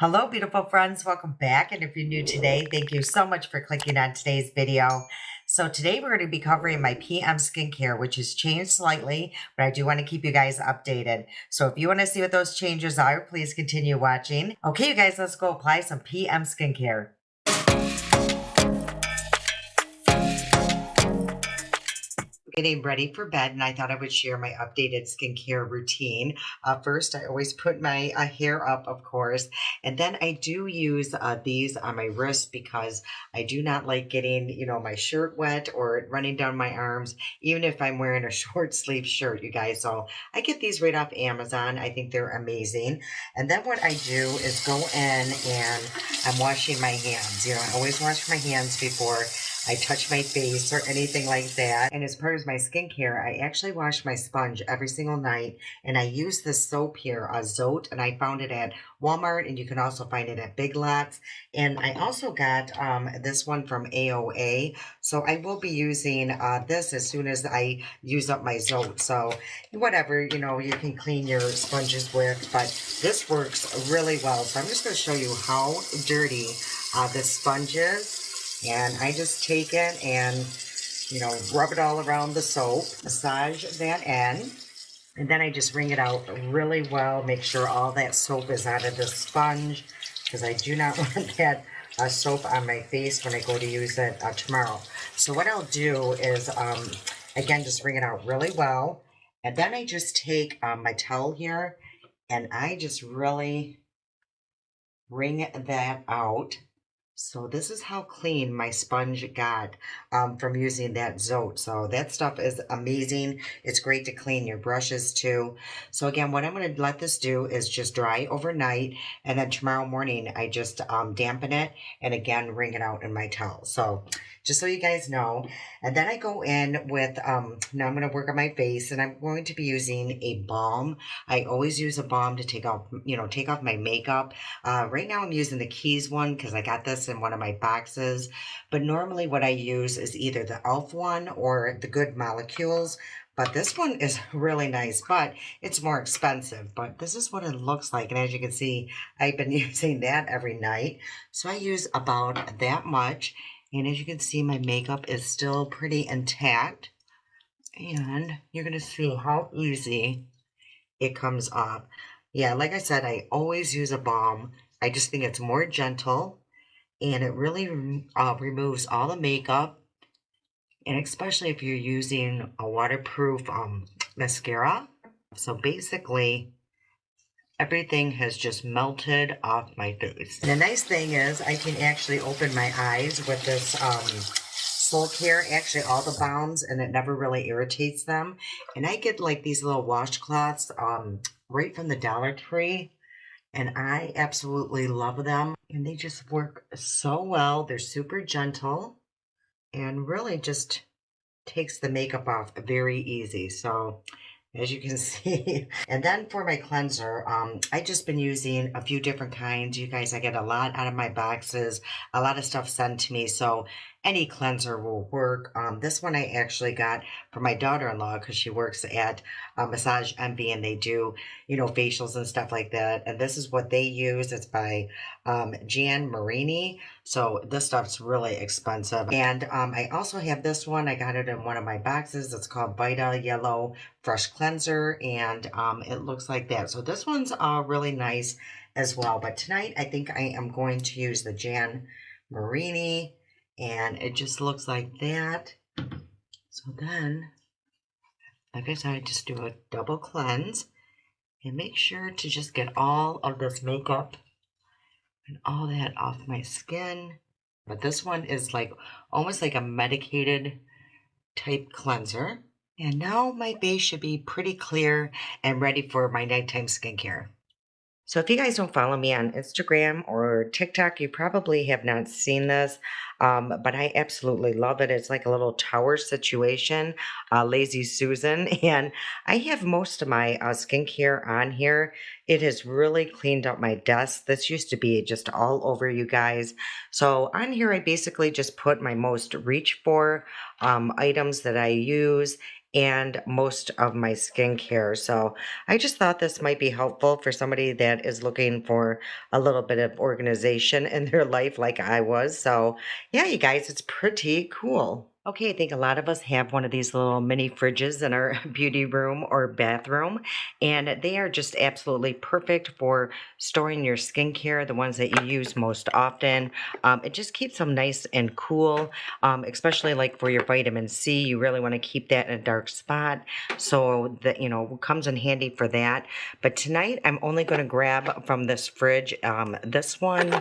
Hello, beautiful friends. Welcome back. And if you're new today, thank you so much for clicking on today's video. So today we're going to be covering my PM skincare, which has changed slightly, but I do want to keep you guys updated. So if you want to see what those changes are, please continue watching. Okay, you guys, let's go apply some PM skincare. Getting ready for bed, and I thought I would share my updated skincare routine. First, I always put my hair up, of course, and then I do use these on my wrists because I do not like getting, my shirt wet or it running down my arms, even if I'm wearing a short sleeve shirt, you guys. So I get these right off Amazon. I think they're amazing. And then what I do is go in and I'm washing my hands. I always wash my hands before I touch my face or anything like that. And as part of my skincare, I actually wash my sponge every single night. And I use this soap here, Zote, and I found it at Walmart, and you can also find it at Big Lots. And I also got this one from AOA. So I will be using this as soon as I use up my Zote. So whatever, you can clean your sponges with, but this works really well. So I'm just going to show you how dirty this sponge is. And I just take it and, rub it all around the soap, massage that end, and then I just wring it out really well, make sure all that soap is out of the sponge, because I do not want that soap on my face when I go to use it tomorrow. So what I'll do is, again, just wring it out really well, and then I just take my towel here, and I just really wring that out. So this is how clean my sponge got from using that Zote. So that stuff is amazing. It's great to clean your brushes too. So again, what I'm going to let this do is just dry overnight. And then tomorrow morning, I just dampen it and again, wring it out in my towel. So just so you guys know. And then I go in with, now I'm going to work on my face and I'm going to be using a balm. I always use a balm to take off, take off my makeup. Right now I'm using the Keys one because I got this in one of my boxes. But normally what I use is either the e.l.f. one or the Good Molecules. But this one is really nice, but it's more expensive. But this is what it looks like. And as you can see, I've been using that every night. So I use about that much. And as you can see, my makeup is still pretty intact. And you're going to see how easy it comes off. Yeah, like I said, I always use a balm. I just think it's more gentle. And it really removes all the makeup. And especially if you're using a waterproof mascara. So basically, everything has just melted off my face. And the nice thing is I can actually open my eyes with this Soul Care, actually all the balms, and it never really irritates them. And I get like these little washcloths right from the Dollar Tree. And I absolutely love them. And they just work so well. They're super gentle and really just takes the makeup off very easy. So as you can see. And then for my cleanser, I just been using a few different kinds. You guys, I get a lot out of my boxes, a lot of stuff sent to me. So any cleanser will work. This one I actually got for my daughter-in-law because she works at Massage Envy and they do, facials and stuff like that. And this is what they use. It's by Jan Marini. So this stuff's really expensive. And I also have this one. I got it in one of my boxes. It's called Vita Yellow Fresh Cleanser. And it looks like that. So this one's really nice as well. But tonight I think I am going to use the Jan Marini. And it just looks like that. So then, like I said, I just do a double cleanse. And make sure to just get all of this makeup and all that off my skin. But this one is like almost like a medicated type cleanser. And now my base should be pretty clear and ready for my nighttime skincare. So if you guys don't follow me on Instagram or TikTok, you probably have not seen this, but I absolutely love it. It's like a little tower situation, Lazy Susan, and I have most of my skincare on here. It has really cleaned up my desk. This used to be just all over, you guys. So on here, I basically just put my most reach for items that I use. and most of my skincare. So I just thought this might be helpful for somebody that is looking for a little bit of organization in their life like I was. So yeah, you guys, it's pretty cool. Okay, I think a lot of us have one of these little mini fridges in our beauty room or bathroom, and they are just absolutely perfect for storing your skincare, the ones that you use most often. It just keeps them nice and cool, especially like for your vitamin C. You really want to keep that in a dark spot, so that, comes in handy for that. But tonight, I'm only going to grab from this fridge this one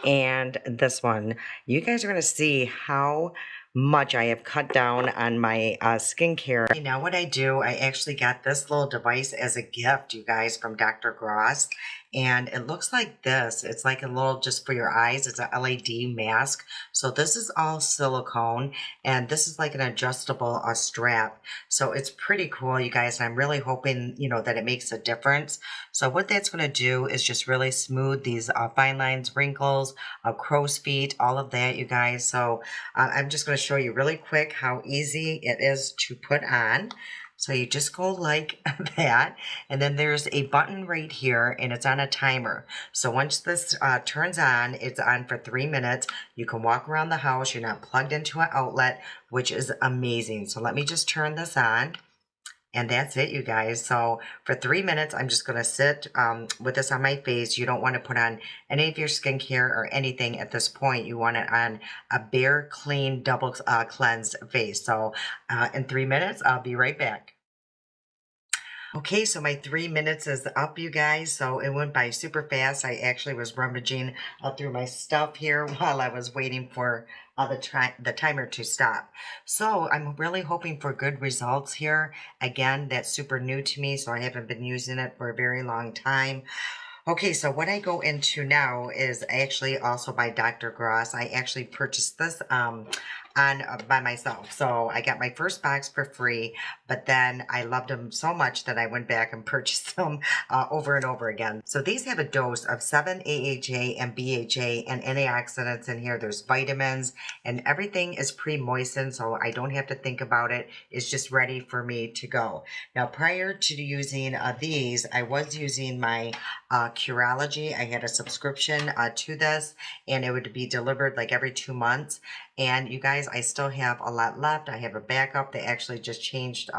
and this one. You guys are going to see how much I have cut down on my skincare. Okay, now what I do, I actually got this little device as a gift, you guys, from Dr. Gross. And it looks like this. It's like a little, just for your eyes, it's a LED mask. So this is all silicone, and this is like an adjustable strap. So it's pretty cool, you guys. And I'm really hoping, that it makes a difference. So what that's going to do is just really smooth these fine lines, wrinkles, crow's feet, all of that, you guys. So I'm just going to show you really quick how easy it is to put on. So you just go like that, and then there's a button right here, and it's on a timer. So once this turns on, it's on for 3 minutes. You can walk around the house. You're not plugged into an outlet, which is amazing. So let me just turn this on. And that's it, you guys. So for 3 minutes, I'm just going to sit with this on my face. You don't want to put on any of your skincare or anything at this point. You want it on a bare, clean, double cleansed face. So in 3 minutes, I'll be right back. Okay, so my 3 minutes is up, you guys. So it went by super fast. I actually was rummaging through my stuff here while I was waiting for the timer to stop. So I'm really hoping for good results here. Again, that's super new to me, so I haven't been using it for a very long time. Okay, so what I go into now is actually also by Dr. Gross. I actually purchased this on by myself. So I got my first box for free, but then I loved them so much that I went back and purchased them over and over again. So these have a dose of 7 AHA and BHA and antioxidants in here. There's vitamins, and everything is pre-moistened, so I don't have to think about it. It's just ready for me to go. Now, prior to using these, I was using my curology. I had a subscription to this, and it would be delivered like every 2 months. And you guys, I still have a lot left. I have a backup. They actually just changed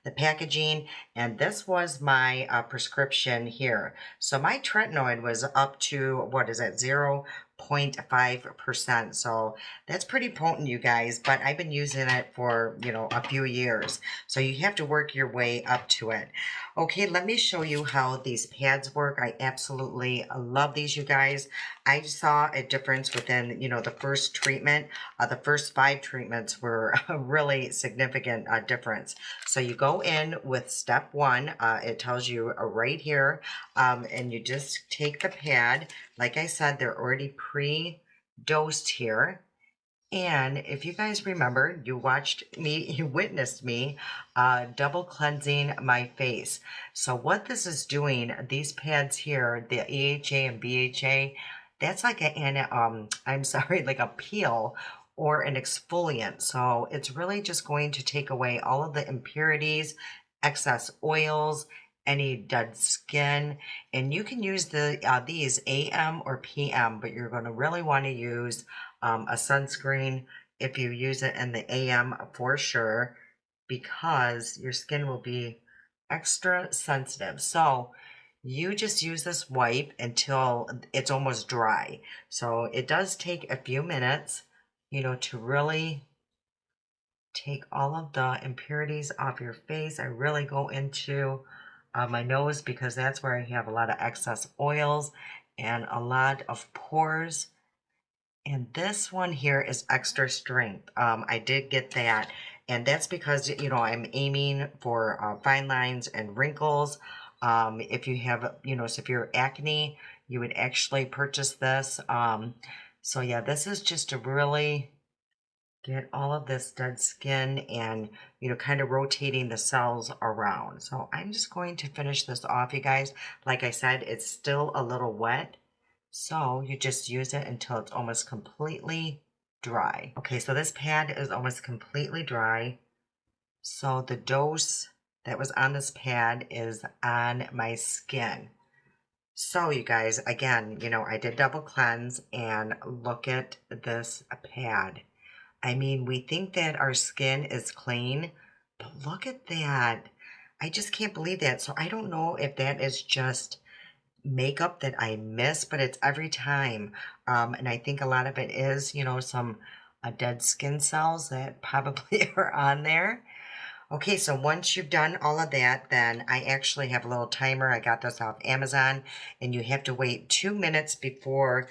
the packaging, and this was my prescription here. So my tretinoin was up to, what is it, 0.5%. So that's pretty potent, you guys, but I've been using it for, a few years. So you have to work your way up to it. Okay, let me show you how these pads work. I absolutely love these, you guys. I saw a difference within, the first treatment. The first 5 treatments were a really significant difference. So you go in with step 1. It tells you right here, and you just take the pad. Like I said, they're already pre-dosed here. And if you guys remember, you watched me, you witnessed me double cleansing my face. So what this is doing, these pads here, the AHA and BHA, that's like I'm sorry, like a peel or an exfoliant. So it's really just going to take away all of the impurities, excess oils, any dead skin. And you can use these AM or PM, but you're going to really want to use a sunscreen if you use it in the AM for sure, because your skin will be extra sensitive. So you just use this wipe until it's almost dry. So it does take a few minutes, to really take all of the impurities off your face. I really go into my nose because that's where I have a lot of excess oils and a lot of pores. And this one here is extra strength. I did get that. And that's because, I'm aiming for fine lines and wrinkles. If you have, severe acne, you would actually purchase this. So yeah, this is just to really get all of this dead skin and, kind of rotating the cells around. So I'm just going to finish this off, you guys. Like I said, it's still a little wet. So you just use it until it's almost completely dry. Okay, so this pad is almost completely dry. So the dose that was on this pad is on my skin. So you guys, again, I did double cleanse, and look at this pad. I mean, we think that our skin is clean, but look at that. I just can't believe that. So I don't know if that is just makeup that I miss, but it's every time. And I think a lot of it is, some dead skin cells that probably are on there. Okay, so once you've done all of that, then I actually have a little timer. I got this off Amazon, and you have to wait 2 minutes before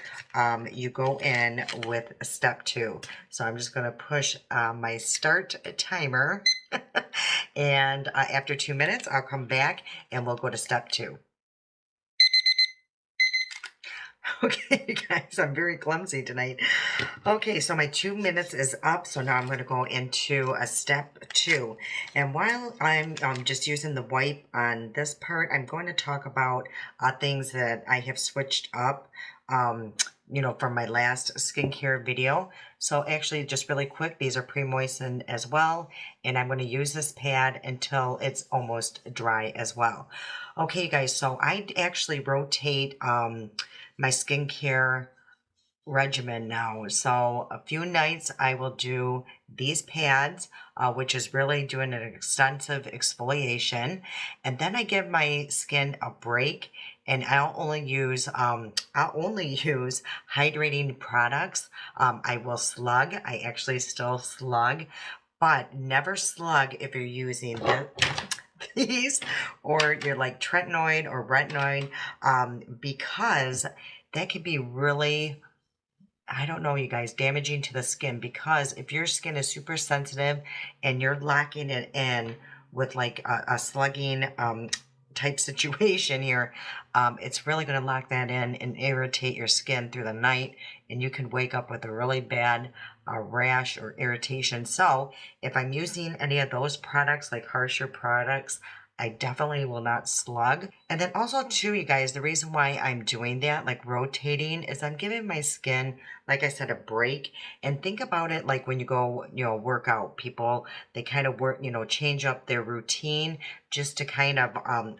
you go in with step 2. So I'm just going to push my start timer, and after 2 minutes, I'll come back and we'll go to step 2. Okay, guys, I'm very clumsy tonight. Okay, so my 2 minutes is up, so now I'm going to go into a step 2. And while I'm just using the wipe on this part, I'm going to talk about things that I have switched up, from my last skincare video. So actually, just really quick, these are pre-moistened as well, and I'm going to use this pad until it's almost dry as well. Okay, guys, so I actually rotate my skincare regimen now. So a few nights I will do these pads, which is really doing an extensive exfoliation, and then I give my skin a break, and I'll only use hydrating products. I will slug. I actually still slug, but never slug if you're using these, or you're like tretinoin or retinoid, because that could be really, I don't know, you guys, damaging to the skin. Because if your skin is super sensitive and you're locking it in with like a slugging type situation here, it's really going to lock that in and irritate your skin through the night, and you can wake up with a really bad rash or irritation. So if I'm using any of those products, like harsher products, I definitely will not slug. And then also too, you guys, the reason why I'm doing that, like rotating, is I'm giving my skin, like I said, a break. And think about it like when you go, work out, people, they kind of work, change up their routine just to kind of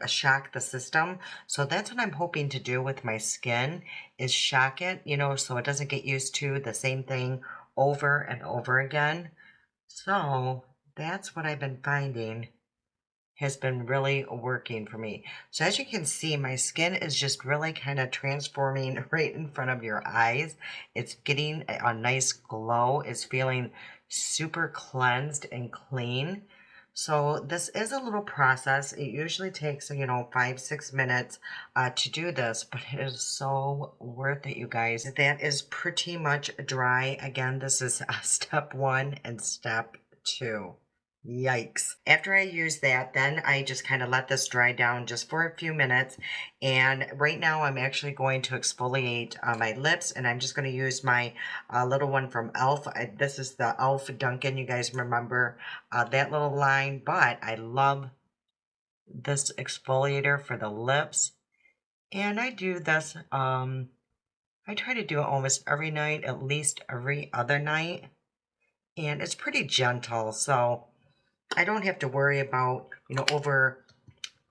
shock the system. So that's what I'm hoping to do with my skin, is shock it, so it doesn't get used to the same thing over and over again. So that's what I've been finding has been really working for me. So as you can see, my skin is just really kind of transforming right in front of your eyes. It's getting a nice glow. It's feeling super cleansed and clean. So this is a little process. It usually takes, 5-6 minutes to do this, but it is so worth it, you guys. That is pretty much dry. Again, this is step 1 and step 2. Yikes. After I use that, then I just kind of let this dry down just for a few minutes. And right now I'm actually going to exfoliate my lips, and I'm just going to use my little one from e.l.f. This is the e.l.f. Dunkin'. You guys remember that little line, but I love this exfoliator for the lips. And I do this, I try to do it almost every night, at least every other night. And it's pretty gentle, so I don't have to worry about,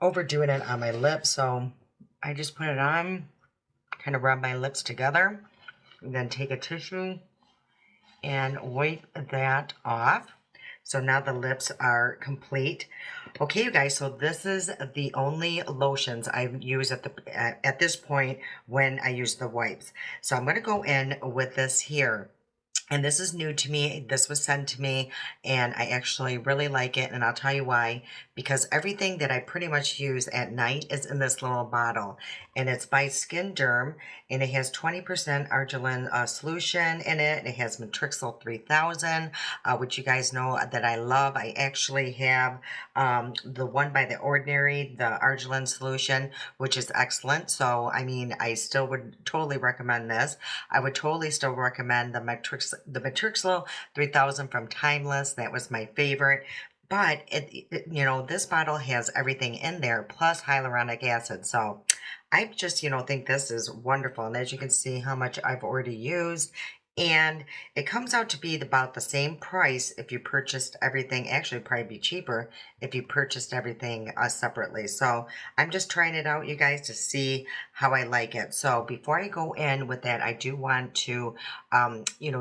overdoing it on my lips. So I just put it on, kind of rub my lips together, and then take a tissue and wipe that off. So now the lips are complete. Okay, you guys, so this is the only lotions I use at this point when I use the wipes. So I'm going to go in with this here. And this is new to me. This was sent to me, and I actually really like it. And I'll tell you why. Because everything that I pretty much use at night is in this little bottle. And it's by Skin Derm. And it has 20% arginine solution in it. It has Matrixyl 3000, which you guys know that I love. I actually have the one by The Ordinary, the arginine solution, which is excellent. So, I mean, I still would totally recommend this. I would totally still recommend the Matrixyl 3000 from Timeless. That was my favorite. But, this bottle has everything in there, plus hyaluronic acid. So I just, think this is wonderful. And as you can see how much I've already used. And it comes out to be about the same price if you purchased everything. Actually, probably be cheaper if you purchased everything separately. So I'm just trying it out, you guys, to see how I like it. So before I go in with that, I do want to,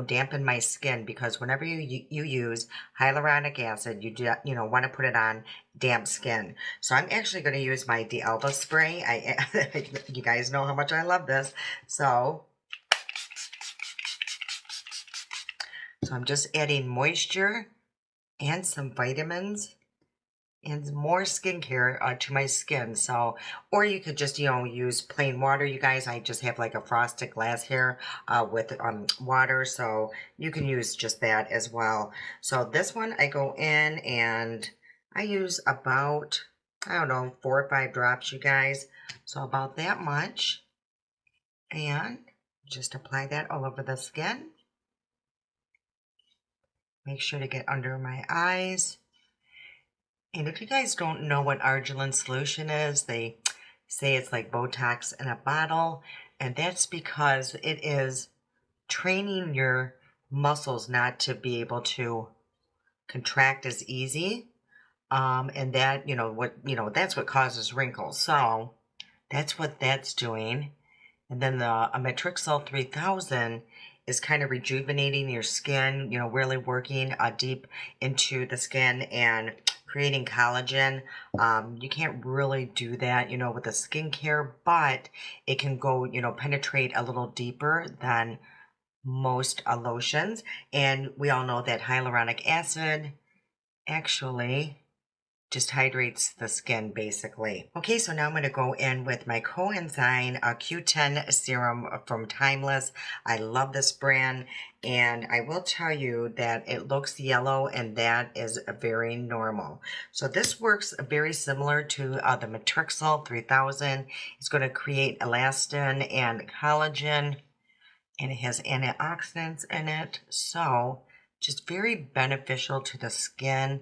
dampen my skin, because whenever you use hyaluronic acid, you do, want to put it on damp skin. So I'm actually going to use my D'Alba spray. You guys know how much I love this. So I'm just adding moisture and some vitamins and more skincare to my skin. So, or you could just, use plain water, you guys. I just have like a frosted glass here with water, so you can use just that as well. So this one, I go in and I use about, I don't know, 4 or 5 drops, you guys. So about that much. And just apply that all over the skin. Make sure to get under my eyes. And if you guys don't know what arginine solution is, they say it's like Botox in a bottle. And that's because it is training your muscles not to be able to contract as easy. And that, that's what causes wrinkles. So that's what that's doing. And then the Matrixyl 3000 is kind of rejuvenating your skin, really working deep into the skin and creating collagen. You can't really do that, with the skincare, but it can go, penetrate a little deeper than most lotions. And we all know that hyaluronic acid actually just hydrates the skin, basically. Okay, so now I'm going to go in with my coenzyme Q10 serum from Timeless. I love this brand, and I will tell you that it looks yellow, and that is very normal. So this works very similar to the Matrixyl 3000. It's going to create elastin and collagen, and it has antioxidants in it, so just very beneficial to the skin.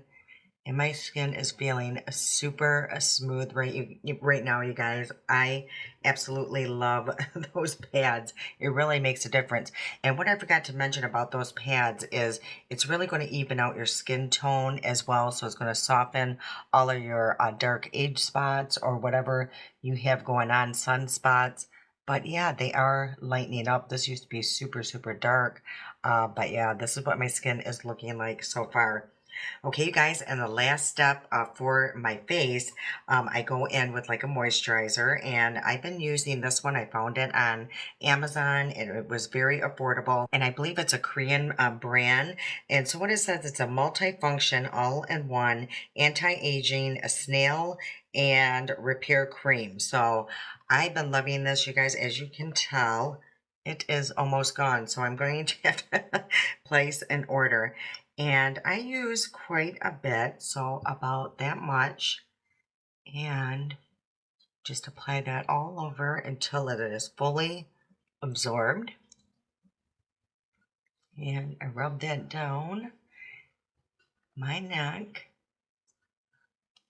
And my skin is feeling super smooth right now, you guys. I absolutely love those pads. It really makes a difference. And what I forgot to mention about those pads is it's really going to even out your skin tone as well. So it's going to soften all of your dark age spots or whatever you have going on, sunspots. But yeah, they are lightening up. This used to be super dark. But yeah, this is what my skin is looking like so far. Okay, you guys, and the last step for my face, I go in with like a moisturizer, and I've been using this one. I found it on Amazon, and it was very affordable, and I believe it's a Korean brand. And so what it says, it's a multifunction, all-in-one, anti-aging, a snail, and repair cream. So I've been loving this, you guys. As you can tell, it is almost gone, so I'm going to have to place an order. And I use quite a bit, so about that much. And just apply that all over until it is fully absorbed. And I rub that down my neck.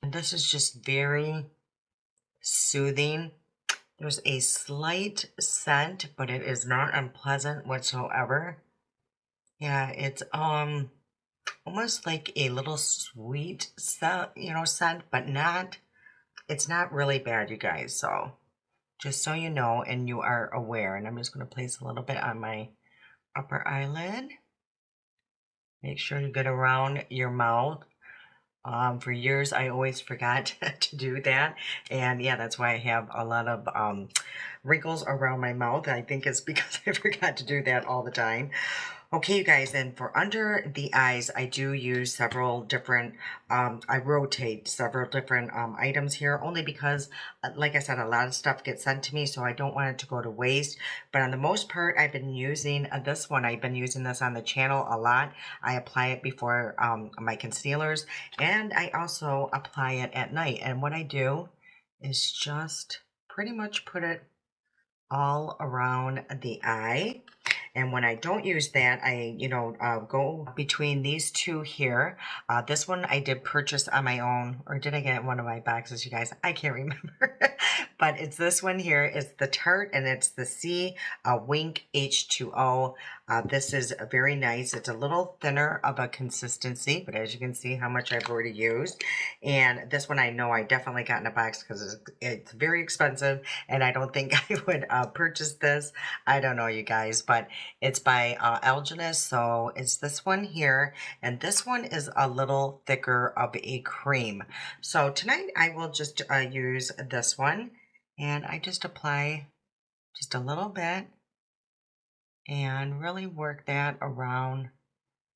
And this is just very soothing. There's a slight scent, but it is not unpleasant whatsoever. Yeah, it's almost like a little sweet scent, but it's not really bad, you guys. So just so you know and you are aware. And I'm just going to place a little bit on my upper eyelid. Make sure you get around your mouth. For years, I always forgot to do that. And yeah, that's why I have a lot of wrinkles around my mouth. I think it's because I forgot to do that all the time. Okay, you guys, and for under the eyes, I do use several different, I rotate several different items here, only because, like I said, a lot of stuff gets sent to me, so I don't want it to go to waste. But on the most part, I've been using this one. I've been using this on the channel a lot. I apply it before my concealers, and I also apply it at night. And what I do is just pretty much put it all around the eye. And when I don't use that, I, go between these two here. This one I did purchase on my own, or did I get it in one of my boxes, you guys? I can't remember. but it's this one here. It's the Tarte, and it's the C Wink H2O. This is very nice. It's a little thinner of a consistency, but as you can see how much I've already used. And this one I know I definitely got in a box because it's very expensive, and I don't think I would purchase this. I don't know, you guys, but it's by Algenus, so it's this one here, and this one is a little thicker of a cream. So tonight I will just use this one, and I just apply just a little bit and really work that around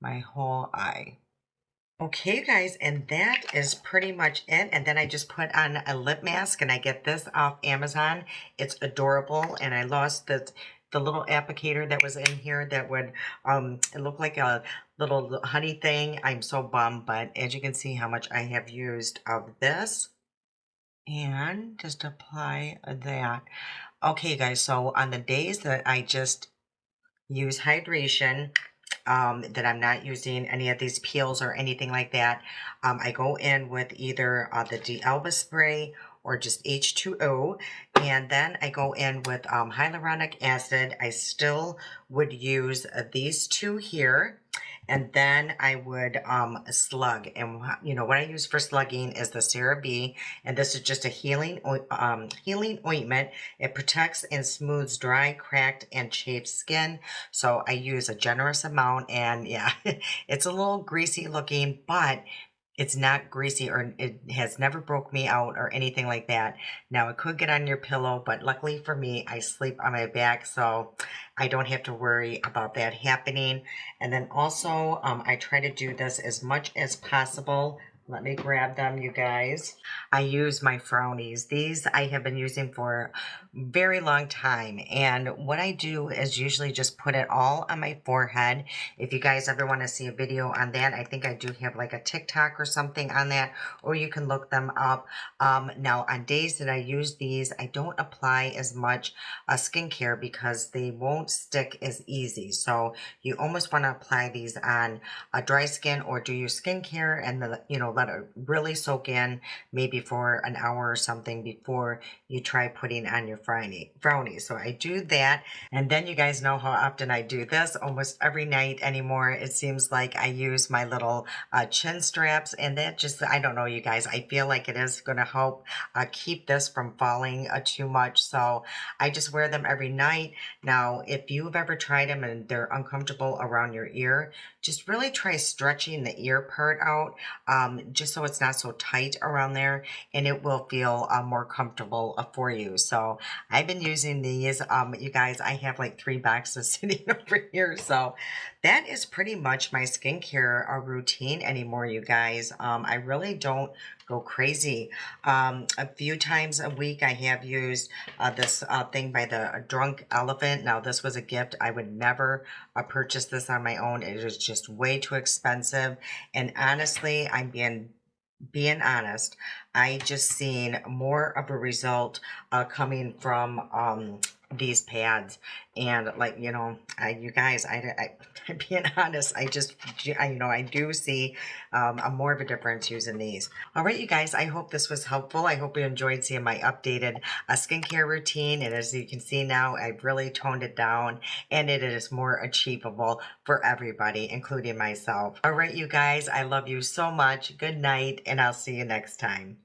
my whole eye. Okay, you guys, and that is pretty much it. And then I just put on a lip mask, and I get this off Amazon. It's adorable, and I lost the little applicator that was in here that would it looked like a little honey thing. I'm so bummed, but as you can see how much I have used of this, and just apply that. Okay, guys, so on the days that I just use hydration, that I'm not using any of these peels or anything like that, I go in with either the D'Alba spray or just H2O, and then I go in with hyaluronic acid. I still would use these two here, and then I would slug. And you know what I use for slugging is the CeraVe, and this is just a healing ointment. It protects and smooths dry, cracked, and chafed skin. So I use a generous amount, and yeah, it's a little greasy looking, but it's not greasy, or it has never broke me out or anything like that. Now it could get on your pillow, but luckily for me, I sleep on my back, so I don't have to worry about that happening. And then also, I try to do this as much as possible. Let me grab them, you guys. I use my Frownies. These I have been using for a very long time. And what I do is usually just put it all on my forehead. If you guys ever want to see a video on that, I think I do have like a TikTok or something on that, or you can look them up. Now, on days that I use these, I don't apply as much skincare because they won't stick as easy. So you almost want to apply these on a dry skin, or do your skincare and let it really soak in, maybe for an hour or something before you try putting on your frownies. So I do that, and then you guys know how often I do this. Almost every night anymore, it seems like I use my little chin straps, and that just, I don't know, you guys, I feel like it is going to help keep this from falling too much. So I just wear them every night. Now, if you've ever tried them and they're uncomfortable around your ear, just really try stretching the ear part out, just so it's not so tight around there, and it will feel more comfortable for you. So I've been using these. You guys, I have like 3 boxes sitting over here. So that is pretty much my skincare routine anymore, you guys. I really don't go crazy. A few times a week I have used this thing by the Drunk Elephant. Now this was a gift. I would never purchase this on my own. It is just way too expensive, and honestly, I'm being honest, I just seen more of a result coming from these pads. And like, you guys, I'm being honest, I do see a more of a difference using these. All right, you guys, I hope this was helpful. I hope you enjoyed seeing my updated skincare routine. And as you can see now, I've really toned it down, and it is more achievable for everybody, including myself. All right, you guys, I love you so much. Good night, and I'll see you next time.